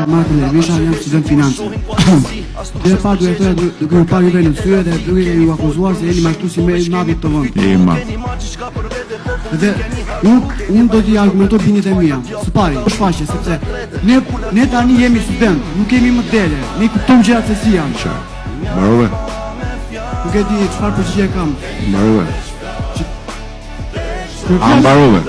Martin Dervisha, jam student financë. Dhe pa duke më parë juve në syre dhe duke ju akuzuar se jeni martuesi me navi të vend. Dhe unë do t'i argumentoj binjet e mia. Së pari, është faqe sepse ne tani jemi student, nuk kemi më dele, ne kuptojmë gjërat se si janë. Mbarove. Nuk e di çfarë përgjigje kam. Mbarove. Mbarove.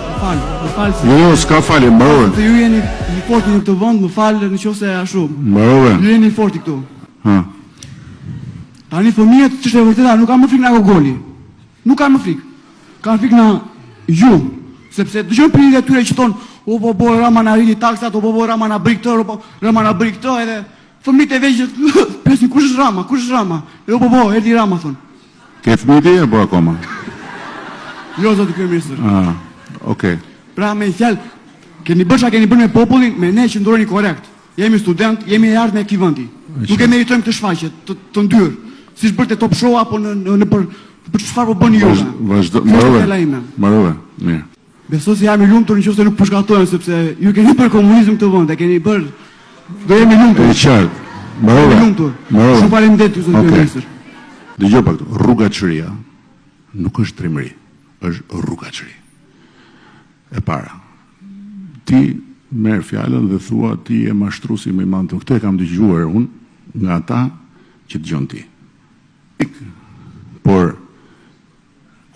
Jo, s'ka falje, mbarove. Se ju jeni i forti në këtë vend, më fal nëse ashtu. Mbarove. Ju jeni i forti këtu. Ha. Tani fëmijët ç'është e vërteta, nuk kanë më frikë nga gogoli. Nuk kanë më frikë. Kanë frikë nga ju, sepse dëgjoj prindërit e tyre që thonë, "O po Rama na rriti taksat, o po Rama na bëri këtë, o po Rama na bëri këtë", edhe fëmijët e vegjël presin kush është Rama, kush është Rama. Jo po, erdhi Rama thonë. Ke fëmijë apo akoma? Jo, zoti kryeminist. Okej. Pra me fjalë, keni bërë me popullin, me ne që ndoroni korrekt. Jemi student, jemi e ardhmë e këtij vendi. Nuk e meritojmë këtë shfaqje të ndyrë, siç bërt e Top Show apo në për çfarë po bëni ju? Vazhdo, mbarove. Mirë. Besoj se jam i lumtur nëse nuk po shkattohem sepse ju keni bërë komunizëm këtë vend, e keni bërë. Do jemi lumtur. E qartë. Mbarove. Shumë faleminderit ju zoti kryeminist. Dëgjoj pak këtu. Rrugaçëria nuk është trimëri, është rrugaçëri. E para, ti merr fjalën dhe thua ti je mashtruesi më i madh. Këtë e kam dëgjuar unë nga ata që dëgjon ti. Por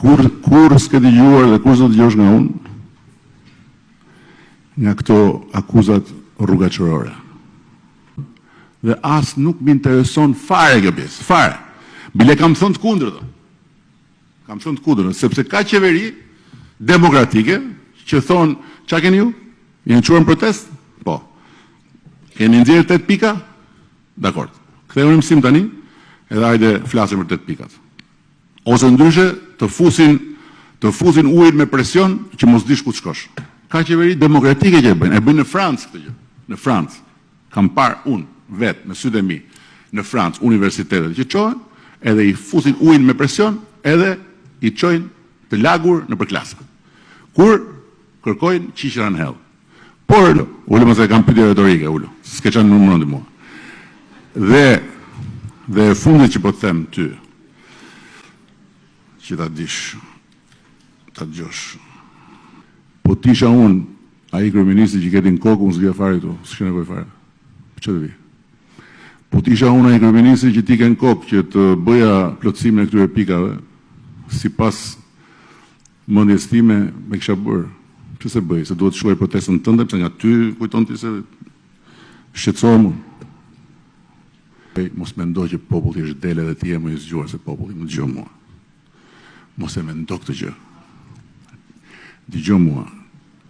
kur s'ke dëgjuar dhe kur s'do dëgjosh nga unë nga këto akuzat rrugaçërore. Dhe as nuk më intereson fare kjo pjesë, fare. Bile kam thënë të kundërtën. Kam thënë të kundërtën, sepse ka qeveri demokratike që thonë, "Ç'a keni ju? Jeni çuar në protest?" Po. Keni nxjerrë 8 pika? Dakor. Kthehuni në mësim tani, edhe hajde flasim për 8 pikat. Ose ndryshe të fusin ujin me presion që mos dish ku të shkosh. Ka qeveri demokratike që e bëjnë. E bëjnë në Francë këtë gjë. Në Francë. Kam parë unë vetë me sytë e mi në Francë universitetet që çohen edhe i fusin ujin me presion edhe i çojnë të lagur nëpër klasë. Kur kërkojnë qishra në hell. Por, ulë mos e kam pyetje retorike, ulë. S'ke qenë në mendje mua. Dhe fundit që po të them ty, që ta dish, ta dëgjosh. Po tisha unë, ai kryeministi që ketin kokë, unë s'vija fare këtu, s'ke nevojë fare. Ç'do të vi? Po tisha unë ai kryeministi që ti ken kokë që të bëja plotësimin e këtyre pikave, sipas mendjes time me kisha bërë. Ç'se bëj? Se duhet të shuaj protestën tënde, pse nga ty kujton ti se shqetësohem. Mos mendo që populli është dele dhe ti je më i zgjuar se populli, më dëgjoj mua. Mos e mendo këtë gjë. Dëgjoj mua,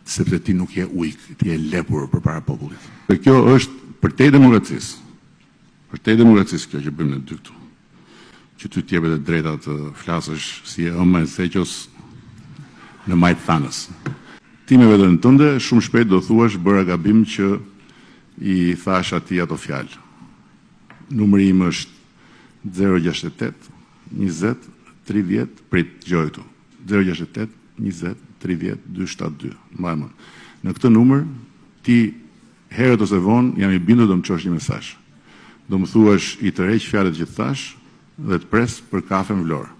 sepse ti nuk je ujk, ti je lepur përpara popullit. Dhe kjo është për te demokracisë. Për te demokracisë kjo që bëjmë ne dy këtu. Që ty t'jepet e drejta të flasësh si e ëma e seqos në majtë thanës. Ti me vetën tënde, shumë shpejt do thuash bëra gabim që i thash atij ato fjalë. Numri im është 068 20 30, prit gjoj këtu. 068 20 30 272. Mbajmë. Në këtë numër ti herët ose vonë jam i bindur do më çosh një mesazh. Do më thuash i tërheq fjalët që thash dhe të pres për kafen Vlorë.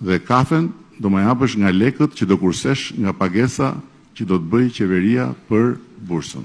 Dhe kafen do më japësh nga lekët që do kursesh nga pagesa që do të bëj qeveria për bursën.